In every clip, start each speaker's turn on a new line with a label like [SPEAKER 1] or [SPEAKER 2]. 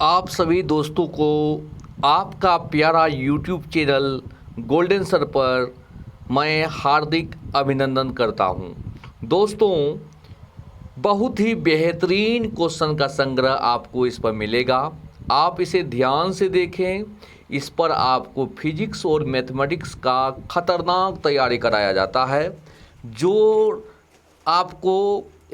[SPEAKER 1] आप सभी दोस्तों को आपका प्यारा यूट्यूब चैनल गोल्डन सर पर मैं हार्दिक अभिनंदन करता हूं। दोस्तों, बहुत ही बेहतरीन क्वेश्चन का संग्रह आपको इस पर मिलेगा। आप इसे ध्यान से देखें। इस पर आपको फिजिक्स और मैथमेटिक्स का खतरनाक तैयारी कराया जाता है, जो आपको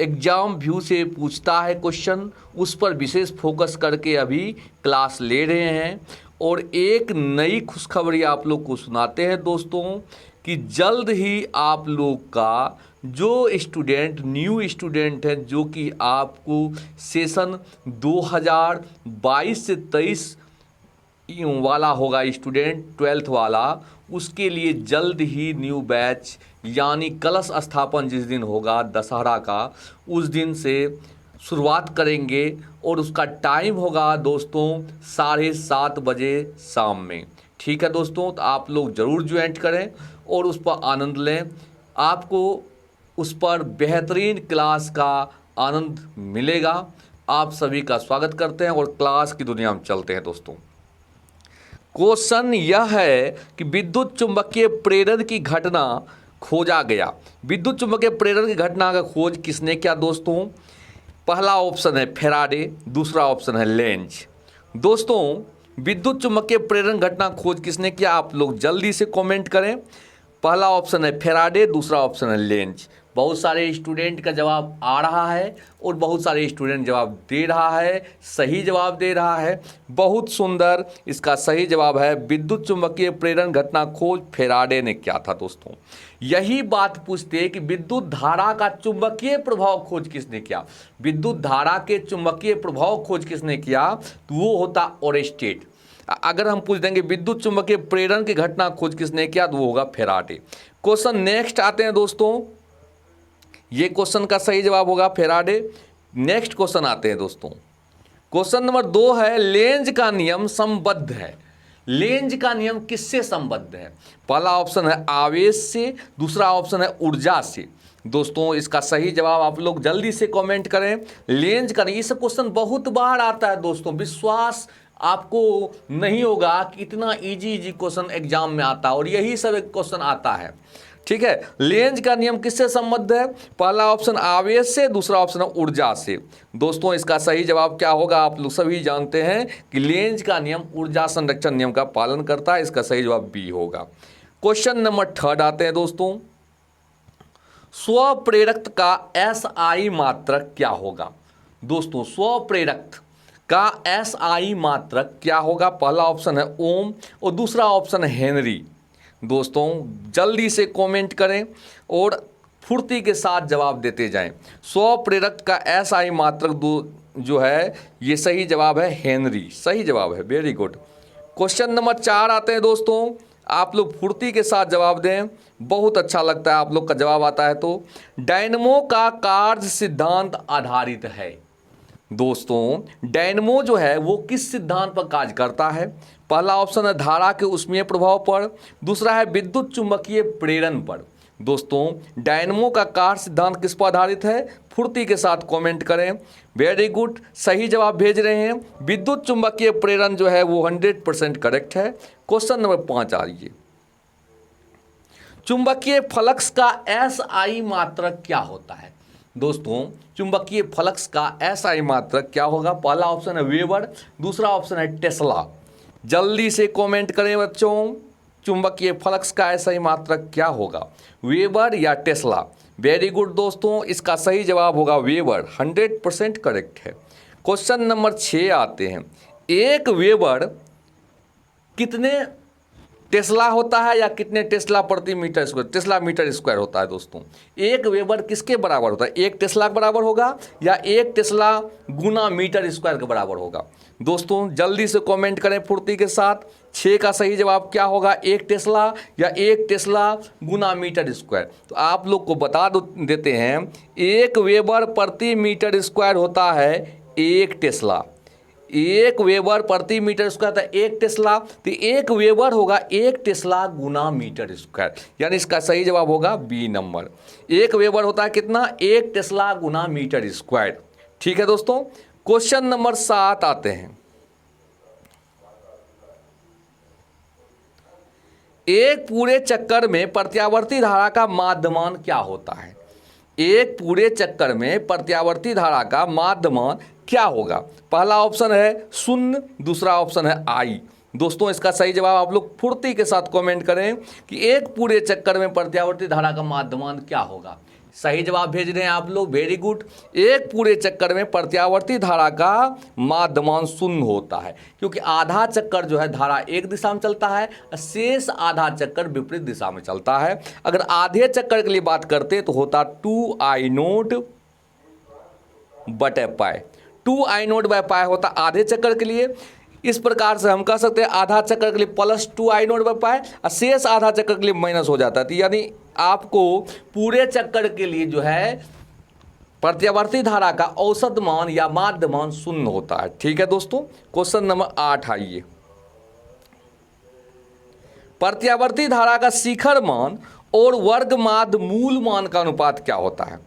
[SPEAKER 1] एग्ज़ाम व्यू से पूछता है क्वेश्चन, उस पर विशेष फोकस करके अभी क्लास ले रहे हैं। और एक नई खुशखबरी आप लोग को सुनाते हैं दोस्तों कि जल्द ही आप लोग का जो न्यू स्टूडेंट है, जो कि आपको सेशन 2022 से 23 वाला होगा, स्टूडेंट 12th वाला, उसके लिए जल्द ही न्यू बैच यानी कलश स्थापन जिस दिन होगा दशहरा का, उस दिन से शुरुआत करेंगे। और उसका टाइम होगा दोस्तों 7:30 बजे शाम में। ठीक है दोस्तों, तो आप लोग ज़रूर ज्वाइन करें और उस पर आनंद लें। आपको उस पर बेहतरीन क्लास का आनंद मिलेगा। आप सभी का स्वागत करते हैं और क्लास की दुनिया में चलते हैं दोस्तों। क्वेश्चन यह है कि विद्युत चुंबकीय प्रेरण की घटना खोजा गया। विद्युत चुंबकीय प्रेरण की घटना का खोज किसने किया दोस्तों? पहला ऑप्शन है फैराडे, दूसरा ऑप्शन है लेंज। दोस्तों, विद्युत चुंबकीय प्रेरण घटना खोज किसने किया? आप लोग जल्दी से कमेंट करें। पहला ऑप्शन है फैराडे, दूसरा ऑप्शन है लेंज। बहुत सारे स्टूडेंट का जवाब आ रहा है और बहुत सारे स्टूडेंट जवाब दे रहा है, सही जवाब दे रहा है। बहुत सुंदर। इसका सही जवाब है विद्युत चुंबकीय प्रेरण घटना खोज फैराडे ने किया था दोस्तों। यही बात पूछते कि विद्युत धारा का चुंबकीय प्रभाव खोज किसने किया? विद्युत धारा के चुंबकीय प्रभाव खोज किसने किया? तो वो होता ओरेस्टेड। अगर हम पूछ देंगे विद्युत चुंबकीय प्रेरण की घटना खोज किसने किया, तो वो होगा फैराडे। क्वेश्चन नेक्स्ट आते हैं दोस्तों। ये क्वेश्चन का सही जवाब होगा फैराडे। नेक्स्ट क्वेश्चन आते हैं दोस्तों। क्वेश्चन नंबर 2 है, लेंज का नियम संबद्ध है। लेंज का नियम किससे संबद्ध है? पहला ऑप्शन है आवेश से, दूसरा ऑप्शन है ऊर्जा से। दोस्तों, इसका सही जवाब आप लोग जल्दी से कमेंट करें। लेंज का नियम, ये सब क्वेश्चन बहुत बार आता है दोस्तों। विश्वास आपको नहीं होगा कि इतना इजी क्वेश्चन एग्जाम में आता है, और यही सब एक क्वेश्चन आता है। ठीक है, लेंज का नियम किससे संबद्ध है? पहला ऑप्शन आवेश से, दूसरा ऑप्शन है ऊर्जा से। दोस्तों, इसका सही जवाब क्या होगा? आप लोग सभी जानते हैं कि लेंज का नियम ऊर्जा संरक्षण नियम का पालन करता है। इसका सही जवाब बी होगा। क्वेश्चन नंबर 3 आते हैं दोस्तों। स्वप्रेरक का SI मात्रक क्या होगा? दोस्तों, स्वप्रेरक का SI मात्रक क्या होगा? पहला ऑप्शन है ओम और दूसरा ऑप्शन है हेनरी। दोस्तों, जल्दी से कमेंट करें और फुर्ती के साथ जवाब देते जाएं। स्वप्रेरक का SI मात्रक जो है, ये सही जवाब है हेनरी। सही जवाब है, वेरी गुड। क्वेश्चन नंबर 4 आते हैं दोस्तों। आप लोग फुर्ती के साथ जवाब दें, बहुत अच्छा लगता है आप लोग का जवाब आता है तो। डायनमो का कार्य सिद्धांत आधारित है। दोस्तों, डायनमो जो है वो किस सिद्धांत पर कार्य करता है? पहला ऑप्शन है धारा के ऊष्मीय प्रभाव पर, दूसरा है विद्युत चुंबकीय प्रेरण पर। दोस्तों, डायनमो का कार्य सिद्धांत किस पर आधारित है? फुर्ती के साथ कमेंट करें। वेरी गुड, सही जवाब भेज रहे हैं। विद्युत चुंबकीय प्रेरण जो है वो 100% करेक्ट है। क्वेश्चन नंबर 5 आ रही है। चुंबकीय फ्लक्स का SI मात्रक क्या होता है? दोस्तों, चुंबकीय फ्लक्स का SI मात्रक क्या होगा? पहला ऑप्शन है वेबर, दूसरा ऑप्शन है टेस्ला। जल्दी से कमेंट करें बच्चों, चुंबकीय फ्लक्स का SI मात्रक क्या होगा? वेबर या टेस्ला? वेरी गुड दोस्तों, इसका सही जवाब होगा वेबर। 100% करेक्ट है। क्वेश्चन नंबर 6 आते हैं। एक वेबर कितने टेस्ला होता है या कितने टेस्ला प्रति metre square, tesla metre square होता है? दोस्तों, एक वेबर किसके बराबर होता है? एक टेस्ला के बराबर होगा या एक टेस्ला गुना मीटर स्क्वायर के बराबर होगा? दोस्तों, जल्दी से कमेंट करें फुर्ती के साथ। 6 का सही जवाब क्या होगा? एक टेस्ला या एक टेस्ला गुना मीटर स्क्वायर? तो आप लोग को बता देते हैं, एक वेबर प्रति मीटर स्क्वायर होता है एक टेस्ला। एक वेबर प्रति मीटर स्क्वायर था एक टेस्ला, तो एक वेबर होगा एक टेस्ला गुना मीटर स्क्वायर, यानी इसका सही जवाब होगा बी नंबर। एक वेबर होता है कितना? एक टेस्ला गुना मीटर स्क्वायर। ठीक है दोस्तों। क्वेश्चन नंबर 7 आते हैं। एक पूरे चक्कर में प्रत्यावर्ती धारा का माध्यमान क्या होता है? एक पूरे चक्कर में प्रत्यावर्ती धारा का माध्यमान क्या होगा? पहला ऑप्शन है 0, दूसरा ऑप्शन है I। दोस्तों इसका सही जवाब आप लोग फुर्ती के साथ कमेंट करें कि एक पूरे चक्कर में प्रत्यावर्ती धारा का माध्यमान क्या होगा। सही जवाब भेज रहे हैं आप लोग, वेरी गुड। एक पूरे चक्कर में प्रत्यावर्ती धारा का माध्यमान 0 होता है, क्योंकि आधा चक्कर जो है धारा एक दिशा में चलता है, शेष आधा चक्कर विपरीत दिशा में चलता है। अगर आधे चक्कर के लिए बात करते तो होता 2I0 बटे पाई। 2I0 बाय पाई होता आधे चक्कर के लिए। इस प्रकार से हम कह सकते हैं आधा चक्कर के लिए प्लस 2I0 बाय पाई और शेष आधा चक्कर के लिए माइनस हो जाता है। तो यानी आपको पूरे चक्कर के लिए जो है प्रत्यावर्ती धारा का औसत मान या माध्यमान 0 होता है। ठीक है दोस्तों, क्वेश्चन नंबर 8 आइए। प्रत्यावर्ती धारा का शिखर मान और वर्ग माध्य मूल मान का अनुपात क्या होता है?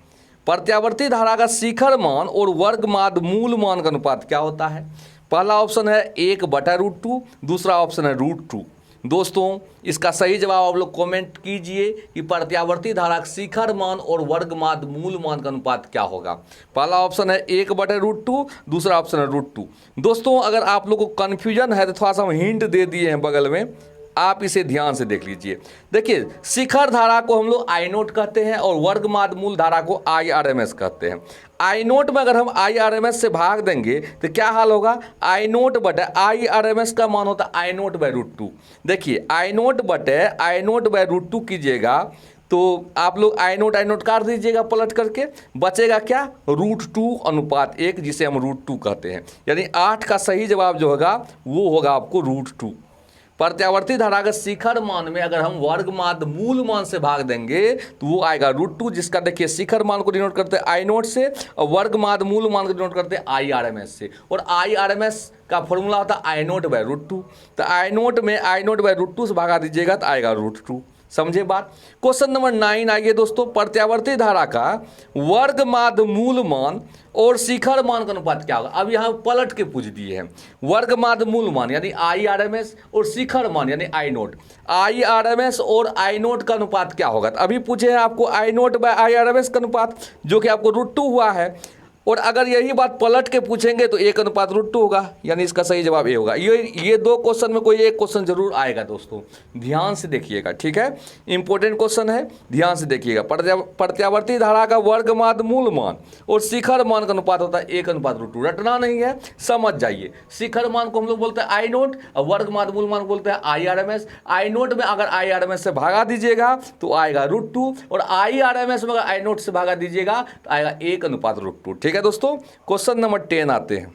[SPEAKER 1] प्रत्यावर्ती धारा का शिखर मान और वर्ग माध्य मूल मान का अनुपात क्या होता है? पहला ऑप्शन है 1/√2, दूसरा ऑप्शन है √2। दोस्तों इसका सही जवाब आप लोग कमेंट कीजिए कि प्रत्यावर्ती धारा का शिखर मान और वर्ग माध्य मूल मान का अनुपात क्या होगा। पहला ऑप्शन है 1/√2, दूसरा ऑप्शन है √2। दोस्तों अगर आप लोग को कन्फ्यूजन है तो थोड़ा सा हम हिंट दे दिए हैं बगल में, आप इसे ध्यान से देख लीजिए। देखिए शिखर धारा को हम लोग I0 कहते हैं और वर्ग माध्य मूल धारा को IRMS कहते हैं। I0 में अगर हम IRMS से भाग देंगे तो क्या हाल होगा? I0 बटे IRMS का मान होता है I0/√2। देखिए I0/√2 कीजिएगा तो आप लोग I0 काट दीजिएगा पलट करके, बचेगा क्या? √2:1, जिसे हम √2 कहते हैं। यानी 8 का सही जवाब जो होगा वो होगा आपको √2। प्रत्यावर्ती धारा का शिखर मान में अगर हम वर्ग माध्य मूल मान से भाग देंगे तो वो आएगा √2, जिसका देखिए शिखर मान को डिनोट करते हैं I0 से और वर्ग माध्य मूल मान को डिनोट करते हैं IRMS से। और IRMS का फॉर्मूला होता है I0/√2। तो I0 में I0/√2 से भागा दीजिएगा तो आएगा √2। समझे बात? क्वेश्चन नंबर 9 आइए दोस्तों। प्रत्यावर्ती धारा का वर्ग माध्य मूल मान और शिखर मान का अनुपात क्या होगा? अब यहाँ पलट के पूछ दिए हैं। वर्ग माध्य मूल मान यानी IRMS और शिखर मान यानी I0। IRMS और I0 का अनुपात क्या होगा? तो अभी पूछे हैं आपको I0/IRMS का अनुपात, जो कि आपको √2 हुआ है। और अगर यही बात पलट के पूछेंगे तो 1/√2 होगा, यानी इसका सही जवाब ये होगा। ये दो क्वेश्चन में कोई एक क्वेश्चन जरूर आएगा दोस्तों, ध्यान से देखिएगा। ठीक है, इंपॉर्टेंट क्वेश्चन है, ध्यान से देखिएगा। प्रत्यावर्ती धारा का वर्ग माध्य मूल मान और शिखर मान का अनुपात होता है 1/√2। रटना नहीं है, समझ जाइए। शिखर मान को हम लोग बोलते हैं I0 और वर्ग माध्य मूल मान को बोलते हैं IRMS। I0 में अगर IRMS से भागा दीजिएगा तो आएगा √2 और IRMS में अगर I0 से भागा दीजिएगा तो आएगा 1/√2। ठीक है दोस्तों, क्वेश्चन नंबर 10 आते हैं।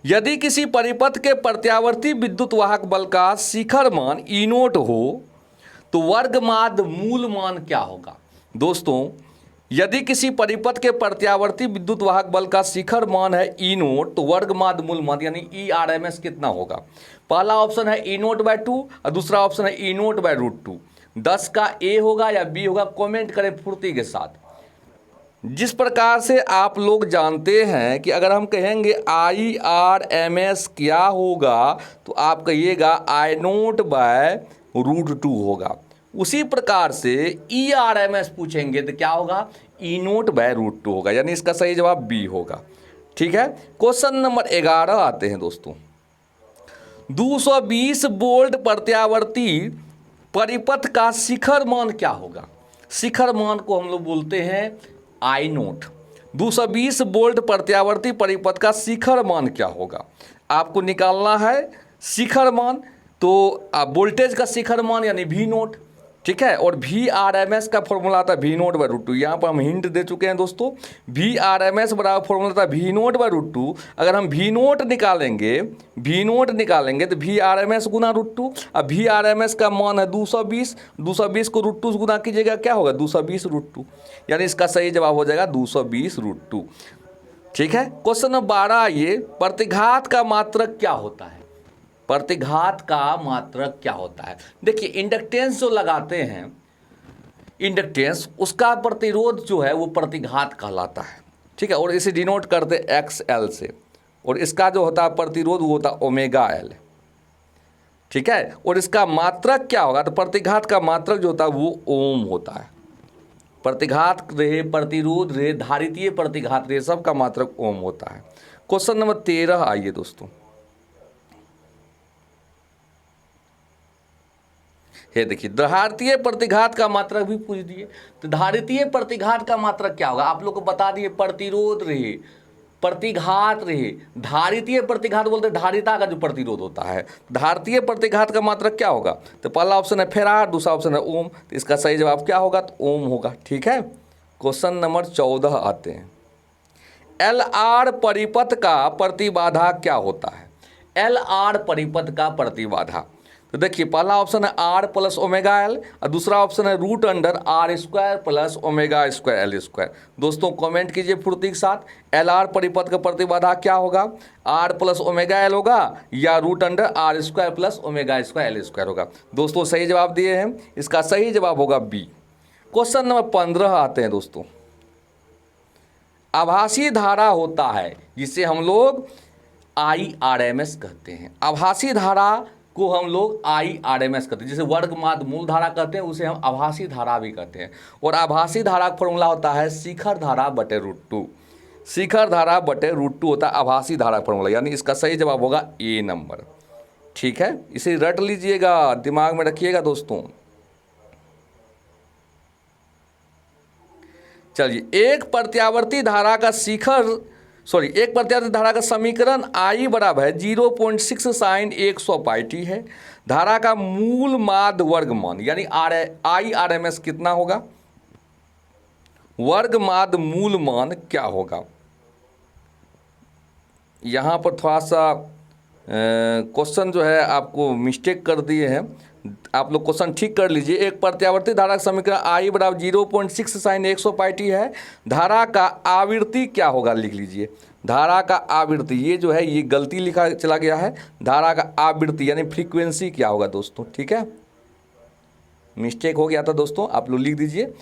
[SPEAKER 1] यदि किसी परिपथ के प्रत्यावर्ती विद्युत वाहक बल का शिखर मान E0 हो तो वर्ग माध्य मूल मान क्या होगा? दोस्तों यदि किसी परिपथ के प्रत्यावर्ती विद्युत वाहक बल का शिखर मान है E0 तो वर्ग माध्य मूल मान यानी ERMS कितना होगा? पहला ऑप्शन है E0/2 और दूसरा ऑप्शन है E0/√2। 10 का A होगा या B होगा, कमेंट करें फुर्ती के साथ। जिस प्रकार से आप लोग जानते हैं कि अगर हम कहेंगे IRMS क्या होगा तो आप कहिएगा I0/√2 होगा। उसी प्रकार से ERMS पूछेंगे तो क्या होगा? E0/√2 होगा, यानी इसका सही जवाब B होगा। ठीक है, क्वेश्चन नंबर 11 आते हैं दोस्तों। 220 वोल्ट प्रत्यावर्ती परिपथ का शिखर मान क्या होगा? शिखर मान को हम लोग बोलते हैं I0। 220 वोल्ट प्रत्यावर्ती परिपथ का शिखर मान क्या होगा? आपको निकालना है शिखर मान, तो वोल्टेज का शिखर मान यानी V0। ठीक है, और VRMS का फॉर्मूला आता है V0/√2। यहाँ पर हम हिंट दे चुके हैं दोस्तों। VRMS बराबर फॉर्मूला था V0/√2। अगर हम V0 निकालेंगे तो VRMS गुना √2। अब VRMS का मान है 220, 220 को √2 से गुना कीजिएगा, क्या होगा? 220√2, यानी इसका सही जवाब हो जाएगा 220√2। ठीक है, क्वेश्चन नंबर 12 आइए। प्रतिघात का मात्रक क्या होता है? प्रतिघात का मात्रक क्या होता है? देखिए इंडक्टेंस जो लगाते हैं, इंडक्टेंस उसका प्रतिरोध जो है वो प्रतिघात कहलाता है। ठीक है, और इसे डिनोट करते हैं XL से। और इसका जो होता है प्रतिरोध वो होता है ओमेगा एल, ठीक है। और इसका मात्रक क्या होगा, तो प्रतिघात का मात्रक जो होता है वो ओम होता है। प्रतिघात रहे, प्रतिरोध रहे, धारितीय प्रतिघात रहे, सबका मात्रक ओम होता है। क्वेश्चन नंबर 13 आइए दोस्तों, ये देखिए धारितीय प्रतिघात का मात्रक भी पूछ दिए। तो धारितीय प्रतिघात का मात्रक क्या होगा, आप लोग को बता दिए प्रतिरोध रहे, प्रतिघात रहे, धारितीय प्रतिघात बोलते हैं धारिता का जो प्रतिरोध होता है। धारितीय प्रतिघात का मात्रक क्या होगा, तो पहला ऑप्शन है फेराड, दूसरा ऑप्शन है ओम, तो इसका सही जवाब क्या होगा, तो ओम होगा, ठीक है। क्वेश्चन नंबर 14 आते हैं, एल आर परिपथ का प्रतिबाधा क्या होता है। एल आर परिपथ का प्रतिबाधा, तो देखिए पहला ऑप्शन है आर प्लस ओमेगा एल और दूसरा ऑप्शन है root under R square plus omega square L square. दोस्तों कमेंट कीजिए फुर्ती के साथ, एल आर परिपथ का प्रतिबाधा क्या होगा, आर प्लस ओमेगा एल होगा या root under R square plus omega square L square होगा। दोस्तों सही जवाब दिए हैं, इसका सही जवाब होगा बी। क्वेश्चन नंबर 15 आते हैं दोस्तों, आभासी धारा होता है जिसे हम लोग IRMS कहते हैं। आभासी धारा को हम लोग IRMS कहते हैं, जैसे वर्ग माध्य मूल धारा कहते हैं उसे हम आभासी धारा भी कहते हैं। और आभासी धारा का फॉर्मूला होता है शिखर धारा बटे √2, शिखर धारा बटे √2 होता है आभासी धारा का फॉर्मूला, यानी इसका सही जवाब होगा ए नंबर, ठीक है। इसे रट लीजिएगा, दिमाग में रखिएगा दोस्तों। चलिए एक प्रत्यावर्ती धारा का एक प्रत्यावर्ती धारा का समीकरण I बराबर 0.6 साइन 100 पाई टी है। धारा का मूल माध्य वर्गमान यानी IRMS कितना होगा, वर्ग माध्य मूल मान क्या होगा। यहाँ पर थोड़ा सा क्वेश्चन जो है आपको मिस्टेक कर दिए हैं, आप लोग क्वेश्चन ठीक कर लीजिए। एक प्रत्यावर्ती धारा का समीकरण I बराबर 0.6 साइन 100 पाई टी है। धारा का आवृत्ति क्या होगा, लिख लीजिए धारा का आवृत्ति, ये जो है ये गलती लिखा चला गया है, धारा का आवृत्ति यानी फ्रीक्वेंसी क्या होगा दोस्तों, ठीक है, मिस्टेक हो गया था दोस्तों, आप लोग लिख दीजिए।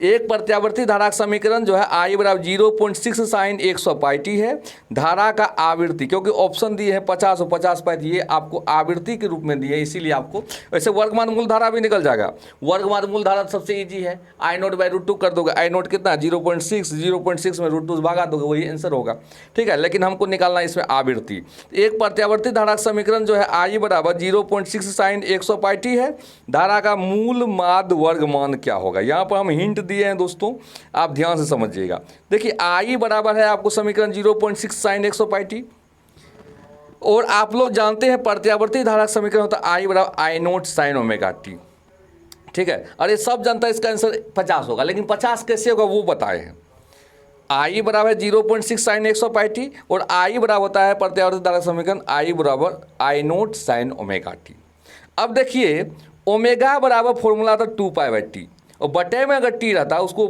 [SPEAKER 1] एक प्रत्यावर्ती धारा का समीकरण जो है I बराबर 0.6 साइन 100 पाई टी है। धारा का आवृत्ति, क्योंकि ऑप्शन दिए हैं 50 और 50 पाई, ये आपको आवृत्ति के रूप में दिए हैं, इसीलिए आपको वैसे वर्गमान मूल धारा भी निकल जाएगा। वर्गमान मूल धारा सबसे इजी है, I0/√2 कर दोगे, I0 कितना 0.6 में √2 भागा दोगे, वही आंसर होगा, ठीक है। लेकिन हमको निकालना है इसमें आवृत्ति। एक प्रत्यावर्ती धारा का समीकरण जो है I बराबर 0.6 साइन 100 पाई टी है। धारा का मूल माध्य वर्गमान क्या होगा, यहाँ पर हम हिंट दिए हैं दोस्तों, आप ध्यान से समझिएगा। देखिए I बराबर है आपको समीकरण 0.6 साइन 100 पाई टी, और आप लोग जानते हैं प्रत्यावर्ती धारा का समीकरण होता है I बराबर I0 साइन ओमेगा टी, ठीक है। अरे सब जानता है इसका आंसर 50 होगा, लेकिन 50 कैसे होगा वो बताए हैं। I बराबर 0.6 साइन 100 पाई टी और I बराबर होता है प्रत्यावर्ती धारा का समीकरण I बराबर I0 साइन ओमेगा टी। अब देखिए ओमेगा बराबर फॉर्मूला था 2π/t, और बटे में अगर टी रहता उसको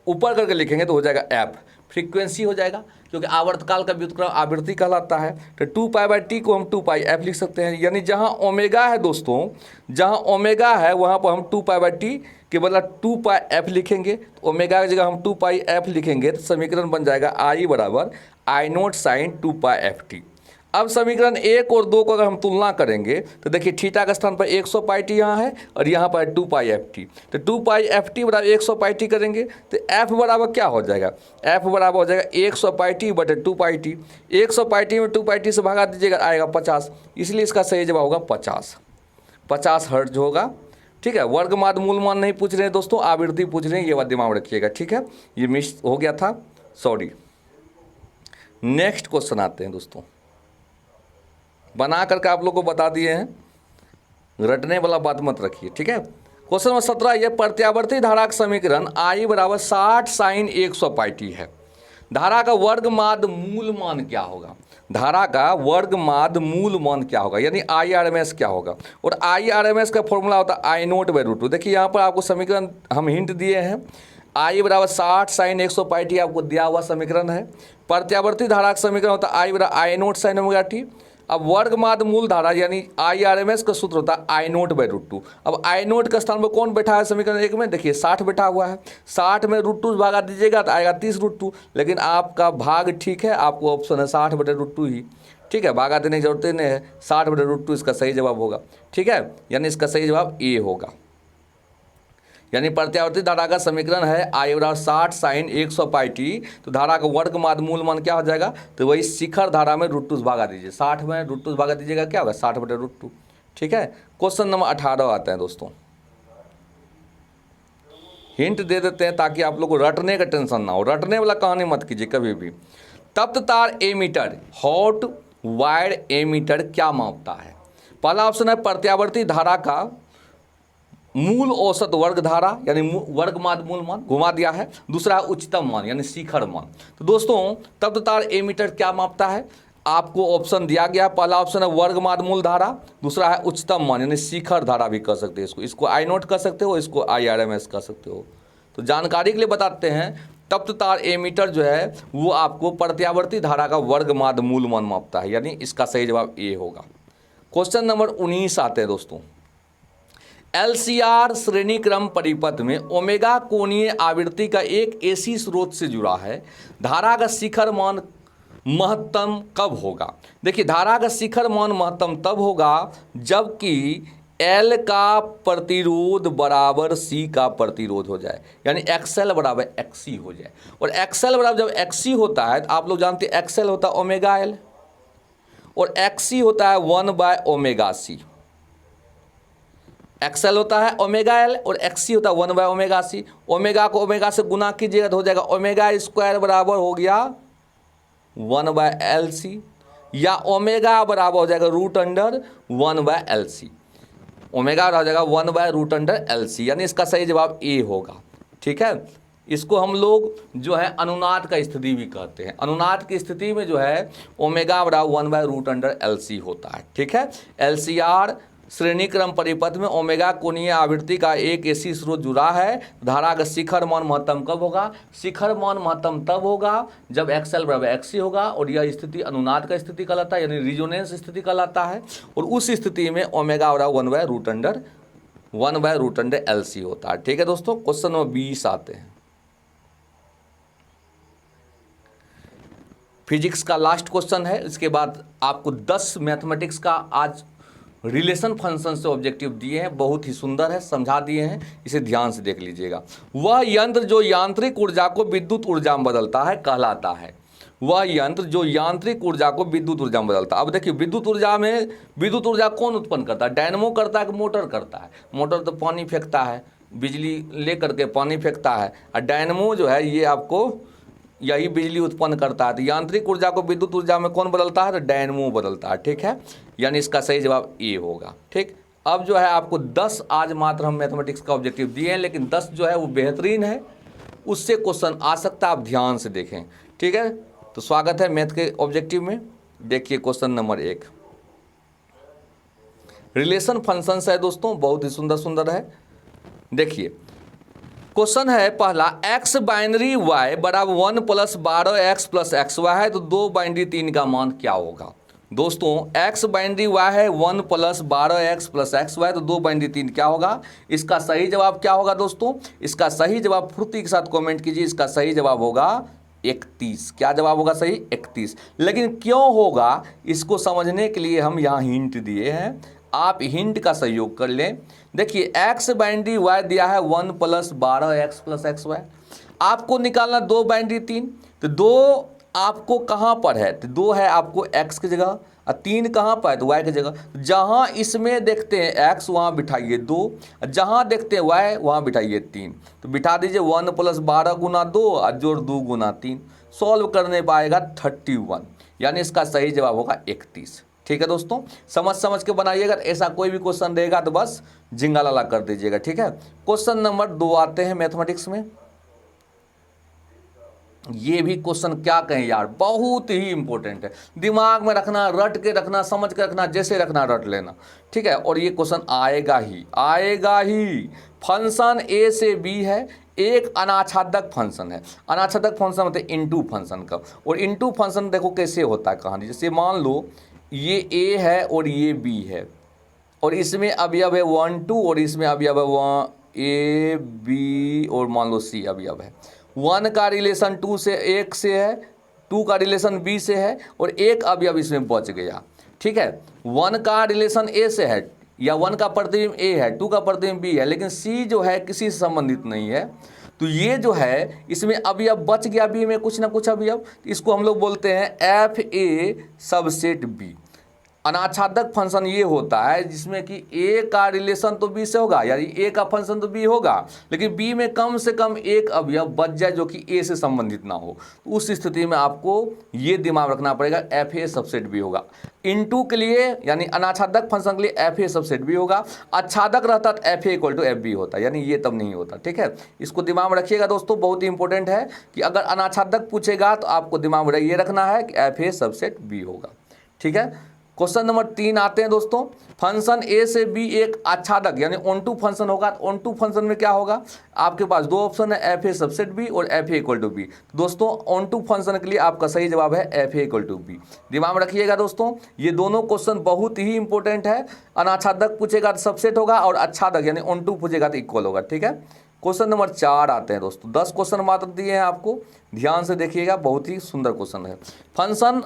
[SPEAKER 1] ऊपर करके लिखेंगे तो हो जाएगा एफ, फ्रीक्वेंसी हो जाएगा, क्योंकि आवर्तकाल का व्युत्क्रम आवृत्ति कहलाता है। तो 2π/t को हम 2πf लिख सकते हैं, यानी जहां ओमेगा है दोस्तों, जहां ओमेगा है वहां पर हम 2π/t के बदला 2πf लिखेंगे। तो ओमेगा की जगह हम 2πf लिखेंगे तो समीकरण बन जाएगा I बराबर I0 साइन 2πft। अब समीकरण 1 और 2 को अगर हम तुलना करेंगे तो देखिए थीटा का स्थान पर 100 पाई टी यहाँ है और यहाँ पर 2πft, तो 2πft बराबर 100 पाई टी करेंगे तो f बराबर क्या हो जाएगा, f बराबर हो जाएगा 100 पाई टी बटे 2 पाई टी। 100 पाई टी में 2 पाई टी से भगा दीजिएगा आएगा 50, इसलिए इसका सही जवाब होगा 50 हर्ट्ज होगा, ठीक है। वर्ग माध्य मूल मान नहीं पूछ रहे हैं दोस्तों, आवृत्ति पूछ रहे हैं, ये बात दिमाग में रखिएगा, ठीक है। ये मिस हो गया था, सॉरी। नेक्स्ट क्वेश्चन आते हैं दोस्तों, बना करके आप लोग को बता दिए हैं, रटने वाला बात मत रखिए, ठीक है। क्वेश्चन नंबर 17, यह प्रत्यावर्ती धारा का समीकरण I बराबर 60 साइन 100 पाई टी है। धारा का वर्ग माध्य मूल मान क्या होगा, धारा का वर्ग माध्य मूल मान क्या होगा, यानी IRMS क्या होगा। और IRMS का फॉर्मूला होता है I0/√2। देखिए यहाँ पर आपको समीकरण हम हिंट दिए हैं, I बराबर 60 साइन 100 पाई टी आपको दिया हुआ समीकरण है। प्रत्यावर्ती धारा का समीकरण होता है I बराबर I0 साइन ओमेगा टी। अब वर्गमाद मूल धारा यानी IRMS का सूत्र होता है I0/√2। अब I0 के स्थान पर कौन बैठा है समीकरण 1 में, देखिए 60 बैठा हुआ है, 60 में √2 भागा दीजिएगा तो आएगा 30√2, लेकिन आपका भाग ठीक है, आपको ऑप्शन है 60/√2 ही, ठीक है, भागा देने की जरूरत नहीं है, 60/√2 इसका सही जवाब होगा, ठीक है, यानी इसका सही जवाब ए होगा। यानी प्रत्यावर्ती धारा का समीकरण है I/60 sin 100πt, तो धारा का वर्गमाद मूल मान क्या हो जाएगा, तो वही शिखर धारा में √2 भागा दीजिए, 60 में √2 भागा दीजिएगा क्या होगा 60/√2, ठीक है। क्वेश्चन नंबर 18 आते हैं दोस्तों, हिंट दे देते हैं ताकि आप लोग को रटने का टेंशन ना हो, रटने वाला कहानी मत कीजिए कभी भी। तप्त तार एमीटर हॉट वायर एमीटर क्या मापता है? पहला ऑप्शन है प्रत्यावर्ती धारा का मूल औसत वर्ग धारा यानी वर्गमाद मूल मान, घुमा दिया है। दूसरा है उच्चतम मान यानी शिखर मान। तो दोस्तों तप्त तार एमीटर क्या मापता है, आपको ऑप्शन दिया गया है। पहला ऑप्शन है वर्गमाद मूल धारा, दूसरा है उच्चतम मान यानी शिखर धारा भी कह सकते हैं इसको I0 कह सकते हो, इसको IRMS कह सकते हो। तो जानकारी के लिए बताते हैं, तप्त तार एमीटर जो है वो आपको प्रत्यावर्ती धारा का वर्गमाद मूल मान मापता है, यानी इसका सही जवाब ए होगा। क्वेश्चन नंबर 19 आते हैं दोस्तों, LCR श्रेणी क्रम परिपथ में ओमेगा कोणीय आवृत्ति का एक AC स्रोत से जुड़ा है, धारा का शिखर मान महत्तम कब होगा? देखिए धारा का शिखर मान महत्तम तब होगा जबकि L का प्रतिरोध बराबर C का प्रतिरोध हो जाए, यानी XL बराबर XC हो जाए। और XL बराबर जब XC होता है तो आप लोग जानते हैं XL होता है ओमेगा L और XC होता है 1/ωc। XL होता है ओमेगा L और XC होता है 1/ωc। ओमेगा को ओमेगा से गुना कीजिएगा तो हो जाएगा ओमेगा स्क्वायर बराबर हो गया 1/LC, या ओमेगा बराबर हो जाएगा √1/LC। ओमेगा हो जाएगा 1/√LC, यानी इसका सही जवाब ए होगा, ठीक है। इसको हम लोग जो है अनुनाद का स्थिति भी कहते हैं। अनुनाद की स्थिति में जो है ओमेगा बराबर 1/√LC होता है, ठीक है। LCR श्रेणी क्रम परिपथ में ओमेगा कोणीय आवृत्ति का एक AC स्रोत जुड़ा है, धारा का शिखर मान महत्तम कब होगा? शिखर मान महत्तम तब होगा जब XL बराबर XC होगा, और यह स्थिति अनुनाद का स्थिति कहलाता है, यानी रिजोनेंस स्थिति कहलाता है। और उस स्थिति में ओमेगा बराबर 1/√LC होता है, ठीक है दोस्तों। क्वेश्चन नंबर 20 आते हैं, फिजिक्स का लास्ट क्वेश्चन है। इसके बाद आपको 10 मैथमेटिक्स का आज रिलेशन फंक्शन से ऑब्जेक्टिव दिए हैं, बहुत ही सुंदर है, समझा दिए हैं, इसे ध्यान से देख लीजिएगा। वह यंत्र जो यांत्रिक ऊर्जा को विद्युत ऊर्जा में बदलता है कहलाता है। वह यंत्र जो यांत्रिक ऊर्जा को विद्युत ऊर्जा में बदलता है। अब देखिए विद्युत ऊर्जा में विद्युत ऊर्जा कौन उत्पन्न करता है? डायनमो करता है कि मोटर करता है? मोटर तो पानी फेंकता है, बिजली ले करके पानी फेंकता है, और डायनमो जो है ये आपको यही बिजली उत्पन्न करता है। तो यांत्रिक ऊर्जा को विद्युत ऊर्जा में कौन बदलता है? तो डायनमो बदलता है, ठीक है, यानी इसका सही जवाब ए होगा, ठीक। अब जो है आपको 10 आज मात्र हम मैथमेटिक्स का ऑब्जेक्टिव दिए हैं, लेकिन 10 जो है वो बेहतरीन है, उससे क्वेश्चन आ सकता है, आप ध्यान से देखें, ठीक है। तो स्वागत है मैथ के ऑब्जेक्टिव में। देखिए क्वेश्चन नंबर 1 रिलेशन फंक्शंस है दोस्तों, बहुत ही सुंदर सुंदर है। देखिए क्वेश्चन है पहला, x बाइनरी y बराबर 1 + 12x + xy है, तो 2 बाइनरी 3 का मान क्या होगा? दोस्तों x बाइनरी y है 1 + 12x + xy, तो 2 बाइनरी 3 क्या होगा? इसका सही जवाब क्या होगा दोस्तों? इसका सही जवाब फुर्ती के साथ कमेंट कीजिए। इसका सही जवाब होगा 31। क्या जवाब होगा सही? 31। लेकिन क्यों होगा, इसको समझने के लिए हम यहाँ हिंट दिए हैं, आप हिंट का सहयोग कर लें। देखिए x बाइनरी y दिया है 1 + 12x + xy, आपको निकालना 2 बाइनरी 3, तो 2 आपको कहाँ पर है? तो 2 है आपको x की जगह, और 3 कहाँ पर है? तो y की जगह। जहाँ इसमें देखते हैं x वहाँ बिठाइए 2, जहाँ देखते हैं y वहाँ बिठाइए 3, तो बिठा दीजिए 1 + 12 × 2 और जोड़ 2 × 3, सॉल्व करने पाएगा 31, यानी इसका सही जवाब होगा 31, ठीक है दोस्तों। समझ के बनाइएगा, ऐसा कोई भी क्वेश्चन रहेगा तो बस जिंगा लाला कर दीजिएगा, ठीक है। क्वेश्चन नंबर 2 आते हैं मैथमेटिक्स में। ये भी क्वेश्चन क्या कहें यार, बहुत ही इंपॉर्टेंट है, दिमाग में रखना, रट के रखना, समझ के रखना, जैसे रखना रट लेना, ठीक है। और ये क्वेश्चन आएगा ही। फंक्शन a से b है, एक अनाच्छादक फंक्शन है। अनाच्छादक फंक्शन मतलब इनटू फंक्शन का, और इनटू फंक्शन देखो कैसे होता है कहानी। जैसे मान लो ये ए है और ये बी है, और इसमें अवयव है 1 2, और इसमें अवयव है 1 ए बी और मान लो सी अवयव है। 1 का रिलेशन 2 से 1 से है, 2 का रिलेशन बी से है, और एक अवयव इसमें बच गया। ठीक है, 1 का रिलेशन ए से है, या 1 का प्रतिबिंब ए है, 2 का प्रतिबिंब बी है, लेकिन सी जो है किसी से संबंधित नहीं है। तो ये जो है इसमें अवयव बच गया बी में कुछ ना कुछ अवयव, इसको हम लोग बोलते हैं एफ ए सबसेट बी। अनाच्छादक फंक्शन ये होता है जिसमें कि ए का रिलेशन तो बी से होगा, यानी ए का फंक्शन तो बी होगा, लेकिन बी में कम से कम एक अवयव बच जाए जो कि ए से संबंधित ना हो। उस स्थिति में आपको ये दिमाग रखना पड़ेगा, एफ ए सबसेट बी होगा। इनटू के लिए यानी अनाच्छादक फंक्शन के लिए एफ ए सबसेट बी होगा, आच्छादक रहता तो F A equal to F B होता, यानी ये तब नहीं होता। ठीक है, इसको दिमाग में रखिएगा दोस्तों, बहुत ही इंपॉर्टेंट है कि अगर अनाच्छादक पूछेगा तो आपको दिमाग में ये रखना है कि एफ ए सबसेट बी होगा। ठीक है, क्वेश्चन नंबर 3 आते हैं दोस्तों। फंक्शन ए से बी एक आच्छादक यानी ऑन टू फंक्शन होगा, तो ऑन टू फंक्शन में क्या होगा, आपके पास दो ऑप्शन है, एफ ए सबसेट बी और F A equal to B. दोस्तों ऑन टू फंक्शन के लिए आपका सही जवाब है F A equal to B. दिमाग में रखिएगा दोस्तों, ये दोनों क्वेश्चन बहुत ही इंपॉर्टेंट है। अनाच्छादक पूछेगा तो सबसेट होगा, और आच्छादक यानी ऑन टू पूछेगा तो इक्वल होगा। ठीक है, क्वेश्चन नंबर 4 आते हैं दोस्तों। 10 क्वेश्चन मात्र दिए हैं आपको, ध्यान से देखिएगा, बहुत ही सुंदर क्वेश्चन है। फंक्शन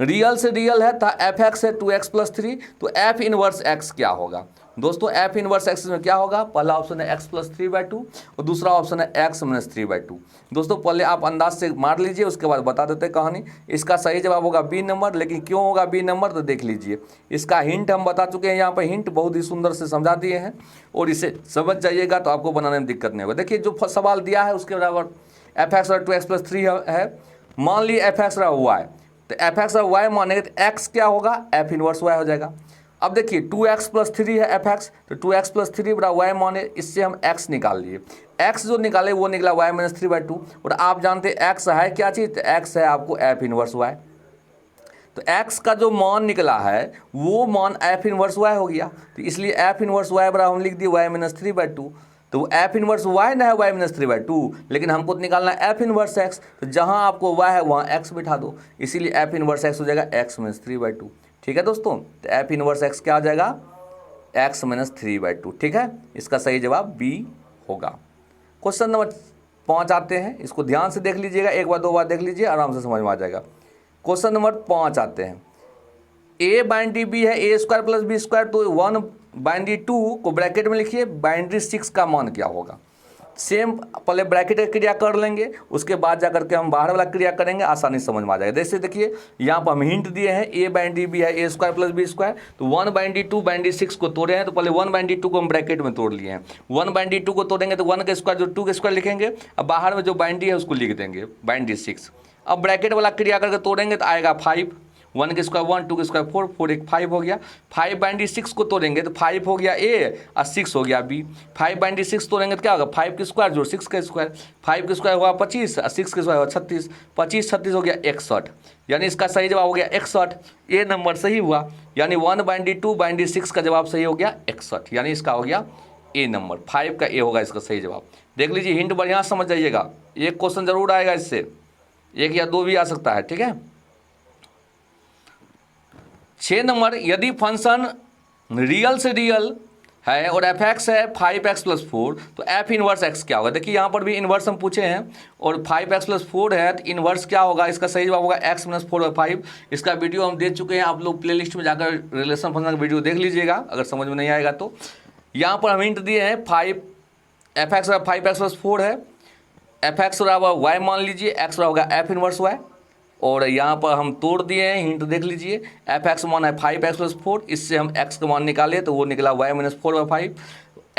[SPEAKER 1] रियल से रियल है था एफ एक्स है 2x + 3, तो एफ इनवर्स एक्स क्या होगा दोस्तों? एफ इनवर्स एक्स में क्या होगा? पहला ऑप्शन है x + 3/2 और दूसरा ऑप्शन है x - 3/2। दोस्तों पहले आप अंदाज से मार लीजिए, उसके बाद बता देते कहानी। इसका सही जवाब होगा बी नंबर, लेकिन क्यों होगा बी नंबर तो देख लीजिए। इसका हिंट हम बता चुके हैं, यहाँ पर हिंट बहुत ही सुंदर से समझा दिए हैं, और इसे समझ जाइएगा तो आपको बनाने में दिक्कत नहीं होगा। देखिए जो सवाल दिया है उसके बराबर एफ एक्स 2x + 3 है, मान ली एफ एक्स y, तो एफ एक्स वाई मानेंगे तो एक्स क्या होगा? एफ इनवर्स वाई हो जाएगा। अब देखिए 2x + 3 है एफ एक्स, तो 2x + 3 बराबर वाई माने, इससे हम x निकाल लिए। x जो निकाले वो निकला y - 3/2, और आप जानते हैं x है क्या चीज़? तो x है आपको एफ इनवर्स वाई। तो x का जो मान निकला है वो मान एफ इनवर्स वाई हो गया, तो इसलिए एफ इनवर्स वाई बराबर हम लिख दिए y - 3/2। तो एफ इनवर्स वाई ना है y - 3/2, लेकिन हमको तो निकालना है एफ इनवर्स एक्स, तो जहाँ आपको y है वहाँ x बिठा दो, इसीलिए एफ इनवर्स एक्स हो जाएगा x - 3/2। ठीक है दोस्तों, तो एफ इनवर्स एक्स क्या आ जाएगा? x - 3/2। ठीक है, इसका सही जवाब बी होगा। क्वेश्चन नंबर 5 आते हैं, इसको ध्यान से देख लीजिएगा, एक बार दो बार देख लीजिए, आराम से समझ में आ जाएगा। क्वेश्चन नंबर 5 आते हैं, a बाइंड्री b है a² + b², तो 1 बाइंड्री 2 को ब्रैकेट में लिखिए, बाइंड्री 6 का मान क्या होगा? सेम पहले ब्रैकेट की क्रिया कर लेंगे, उसके बाद जाकर के हम बाहर वाला क्रिया करेंगे, आसानी से समझ में आ जाएगा। जैसे देखिए यहाँ पर हम हिंट दिए हैं, a बाइंड्री b है a² + b², तो 1 बाइंड्री 2 बाइंड्री 6 को तोड़े हैं, तो पहले 1 बाइंड्री 2 को हम ब्रैकेट में तोड़ लिए हैं। 1 बाइंड्री 2 को तोड़ेंगे तो 1 का स्क्वायर जो 2 का स्क्वायर लिखेंगे, अब बाहर में जो बाइंड्री है उसको लिख देंगे बाइंड्री 6। अब ब्रैकेट वाला क्रिया करके तोड़ेंगे तो आएगा 5, 1 के स्क्वायर 1, 2 के स्क्वायर 4, 4 एक 5 हो गया। 5 बाइंड्री 6 को तोड़ेंगे तो 5 हो गया a और 6 हो गया b। 5 बाइंड्री 6 तोड़ेंगे तो क्या होगा? 5 के स्क्वायर जो 6 का स्क्वायर, 5 के स्क्वायर हुआ 25 और 6 के स्क्वायर हुआ 36, 25 36 हो गया 61, यानी इसका सही जवाब हो गया 61। ए नंबर सही हुआ, यानी 1 बाइंड्री 2 बाइंड्री 6 का जवाब सही हो गया 61, यानी इसका हो गया ए नंबर, 5 का ए होगा इसका सही जवाब। देख लीजिए, हिंट बढ़िया समझ जाइएगा, एक क्वेश्चन जरूर आएगा इससे, एक या दो भी आ सकता है। ठीक है, 6 नंबर, यदि फंक्शन रियल से रियल है और एफ एक्स है 5x + 4, तो एफ इनवर्स एक्स क्या होगा? देखिए यहाँ पर भी इन्वर्स हम पूछे हैं, और 5x + 4 है तो इन्वर्स क्या होगा? इसका सही जवाब होगा x - 4/5। इसका वीडियो हम दे चुके हैं, आप लोग प्लेलिस्ट में जाकर रिलेशन फंक्शन का वीडियो देख लीजिएगा अगर समझ में नहीं आएगा तो। यहाँ पर हम हिंट दिए हैं, 5x + 4 है, एफ एक्स बराबर वाई मान लीजिए, एक्स बराबर होगा एफ इनवर्स वाई, और यहाँ पर हम तोड़ दिए हैं, हिंट देख लीजिए, एफ एक्स मान है 5x + 4, इससे हम x का मान निकाले तो वो निकला y - 4/5।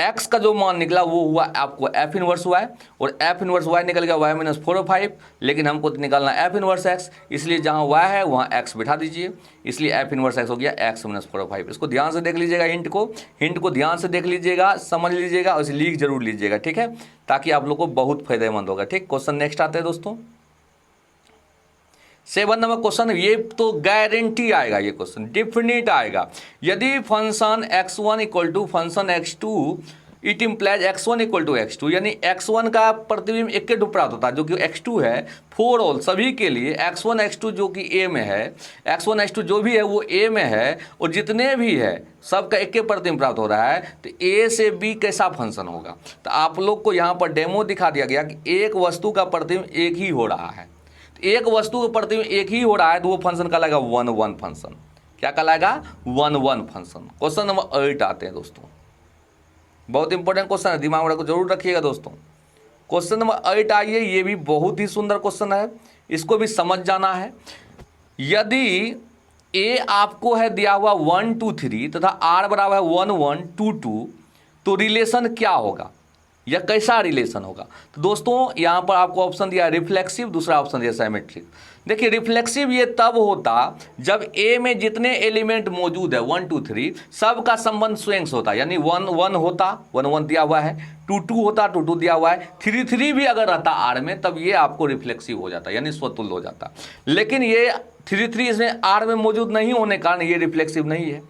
[SPEAKER 1] x का जो मान निकला वो हुआ आपको एफ इनवर्स y, और एफ इनवर्स y निकल गया y - 4/5, लेकिन हमको तो निकालना एफ इनवर्स x, इसलिए जहाँ y है वहाँ x बिठा दीजिए, इसलिए एफ इनवर्स x हो गया x - 4/5। इसको ध्यान से देख लीजिएगा, हिंट को ध्यान से देख लीजिएगा, समझ लीजिएगा और इसे लिख जरूर लीजिएगा। ठीक है, ताकि आप लोग को बहुत फायदेमंद होगा। ठीक, क्वेश्चन नेक्स्ट आते हैं दोस्तों, 7 नंबर क्वेश्चन, ये तो गारंटी आएगा, ये क्वेश्चन डेफिनेट आएगा। यदि function x1 = function x2 it implies x1 equal to x2, यानी x1 का प्रतिबिंब एक के प्राप्त होता है जो कि x2 है फॉर ऑल, सभी के लिए x1 x2 जो कि a में है, x1 x2 जो भी है वो a में है और जितने भी है सबका एक के प्रतिबिंब प्राप्त हो रहा है, तो a से b कैसा फंक्शन होगा। तो आप लोग को यहाँ पर डेमो दिखा दिया गया कि एक वस्तु का प्रतिबिंब एक ही हो रहा है, तो एक वस्तु का प्रतिबिंब एक ही हो रहा है तो वो फंक्शन कहलाएगा 1 1 फंक्शन। क्या कहलाएगा? 1 1 फंक्शन। क्वेश्चन नंबर 8 आते हैं दोस्तों, बहुत इंपॉर्टेंट क्वेश्चन है, दिमाग में जरूर रखिएगा दोस्तों। क्वेश्चन नंबर 8 आइए, ये भी बहुत ही सुंदर क्वेश्चन है, इसको भी समझ जाना है। यदि ए आपको है दिया हुआ 1 2 3 तथा r बराबर है 1 1 2 2, तो रिलेशन क्या होगा या कैसा रिलेशन होगा? तो दोस्तों यहाँ पर आपको ऑप्शन दिया रिफ्लेक्सिव, दूसरा ऑप्शन दिया साइमेट्रिक। देखिए रिफ्लेक्सिव ये तब होता जब ए में जितने एलिमेंट मौजूद है 1 2 3 सबका संबंध स्वयं से होता, यानी 1 1 होता, 1 1 दिया हुआ है, 2 2 होता, 2 2 दिया हुआ है, 3 3 भी अगर रहता आर में तब ये आपको रिफ्लेक्सिव हो जाता, यानी स्वतुल्य हो जाता। लेकिन ये 3 3 इसमें आर में मौजूद नहीं होने के कारण ये रिफ्लेक्सिव नहीं है।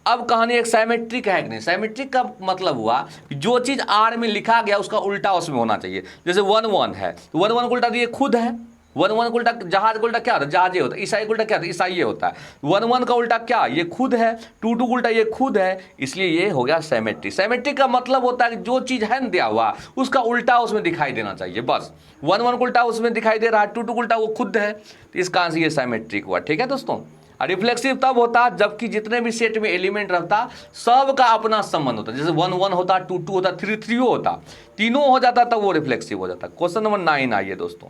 [SPEAKER 1] अब कहानी एक साइमेट्रिक है कि नहीं। साइमेट्रिक का मतलब हुआ कि जो चीज़ आर में लिखा गया उसका उल्टा उसमें होना चाहिए। जैसे 1 1 है तो 1 1 का उल्टा तो ये खुद है, 1 1 का उल्टा जहाज का उल्टा क्या होता है? जहाजे होता है। ईसाई का उल्टा क्या होता है? ईसाई होता है। 1 1 का उल्टा क्या? ये खुद है। 2 2 का उल्टा ये खुद है, इसलिए ये हो गया साइमेट्रिक। साइमेट्रिक का मतलब होता है कि जो चीज़ है न दिया हुआ उसका उल्टा उसमें दिखाई देना चाहिए, बस। 1 1 का उल्टा उसमें दिखाई दे रहा है, 2 2 का उल्टा वो खुद है, तो इसका आंसर ये साइमेट्रिक हुआ। ठीक है दोस्तों। रिफ्लेक्सिव तब होता जबकि जितने भी सेट में एलिमेंट रहता सबका अपना संबंध होता, जैसे 1 1 होता, 2 2 होता, 3 3 होता, तीनों हो जाता तब वो रिफ्लेक्सिव हो जाता। क्वेश्चन नंबर 9 आइए दोस्तों।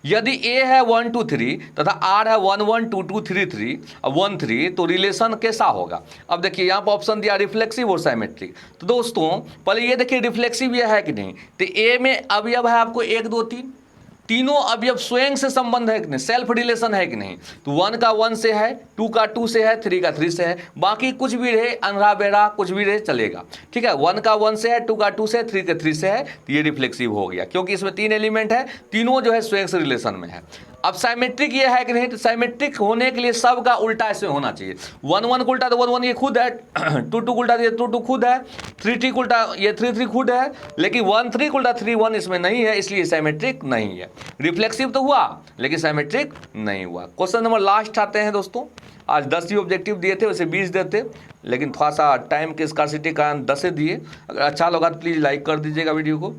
[SPEAKER 1] यदि A है 1 2 3 तथा R है 1 1 2 2 3 3 1 3, तो रिलेशन कैसा होगा? अब देखिए यहाँ पर ऑप्शन दिया रिफ्लेक्सिव और साइमेट्रिक। तो दोस्तों पहले ये देखिए रिफ्लेक्सिव ये है कि नहीं, तो A में अवयव है आपको 1 2 3, तीनों अवयव स्वयं से संबंध है कि नहीं, सेल्फ रिलेशन है कि नहीं। तो 1 का 1 से है, 2 का 2 से है, 3 का 3 से है, बाकी कुछ भी रहे अंधा बेड़ा कुछ भी रहे चलेगा। ठीक है, 1 का 1 से है, 2 का 2 से है, 3 का 3 से है, तो ये रिफ्लेक्सिव हो गया क्योंकि इसमें 3 एलिमेंट है, तीनों जो है स्वयं से रिलेशन में है। अब साइमेट्रिक ये है कि नहीं, तो साइमेट्रिक होने के लिए सबका उल्टा इसमें होना चाहिए। 1 1 उल्टा तो 1 1 ये खुद है, 2 2 उल्टा तो ये 2 2 खुद है, 3 3 उल्टा ये 3 3 खुद है, लेकिन 1 3 उल्टा 3 1 इसमें नहीं है, इसलिए साइमेट्रिक नहीं है। रिफ्लेक्सिव तो हुआ लेकिन साइमेट्रिक नहीं हुआ। क्वेश्चन नंबर लास्ट आते हैं दोस्तों। आज 10 ही ऑब्जेक्टिव दिए थे, वैसे 20 देते, लेकिन थोड़ा सा टाइम के स्कार्सिटी के कारण 10 दिए। अगर अच्छा लगा तो प्लीज़ लाइक कर दीजिएगा वीडियो को,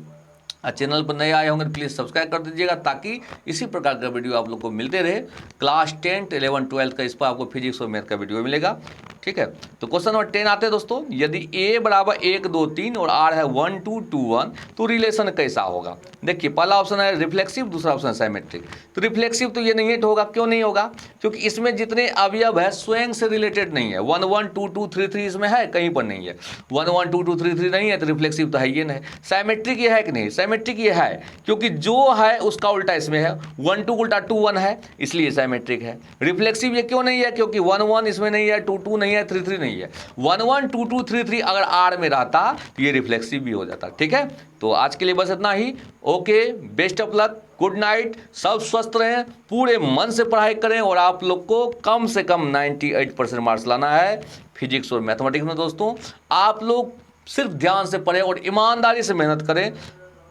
[SPEAKER 1] चैनल पर नए आए होंगे तो प्लीज़ सब्सक्राइब कर दीजिएगा ताकि इसी प्रकार का वीडियो आप लोग को मिलते रहे। क्लास 10 11 12 का इस पर आपको फिजिक्स और मैथ का वीडियो मिलेगा। ठीक है, तो क्वेश्चन नंबर 10 आते हैं दोस्तों। यदि A बराबर 1 2 3 और R है 1 2 2 1, तो रिलेशन कैसा होगा? देखिए पहला ऑप्शन है रिफ्लेक्सिव, दूसरा ऑप्शन है साइमेट्रिक। तो रिफ्लेक्सिव तो ये नहीं है, तो होगा क्यों नहीं होगा? क्योंकि इसमें जितने अवयव है स्वयं से रिलेटेड नहीं है। 1 1 2 2 3 3 इसमें है, कहीं पर नहीं है। 1 1 2 2 3 3 नहीं है, तो रिफ्लेक्सिव तो है ये नहीं। साइमेट्रिक ये है कि नहीं? साइमेट्रिक ये है क्योंकि जो है उसका उल्टा इसमें है। 1 2 उल्टा 2 1 है, इसलिए साइमेट्रिक है। रिफ्लेक्सिव ये क्यों नहीं है? क्योंकि 1 1 इसमें नहीं है, 2 2 नहीं है, 3 3 नहीं है। 1 1 2 2 3 3 अगर R में रहता तो ये रिफ्लेक्सिव भी हो जाता। ठीक है, तो आज के लिए बस इतना ही। Okay, best of luck, good night, सब स्वस्थ रहें, पूरे मन से पढ़ाई करें और आप लोग को कम से कम 98% मार्क्स लाना है फिजिक्स और मैथमेटिक्स में। दोस्तों आप लोग सिर्फ ध्यान से पढ़ें और ईमानदारी से मेहनत करें।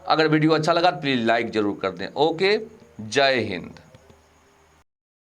[SPEAKER 1] अगर वीडियो अच्छा लगा तो प्लीज़ लाइक ज़रूर कर दें। ओके, जय हिंद।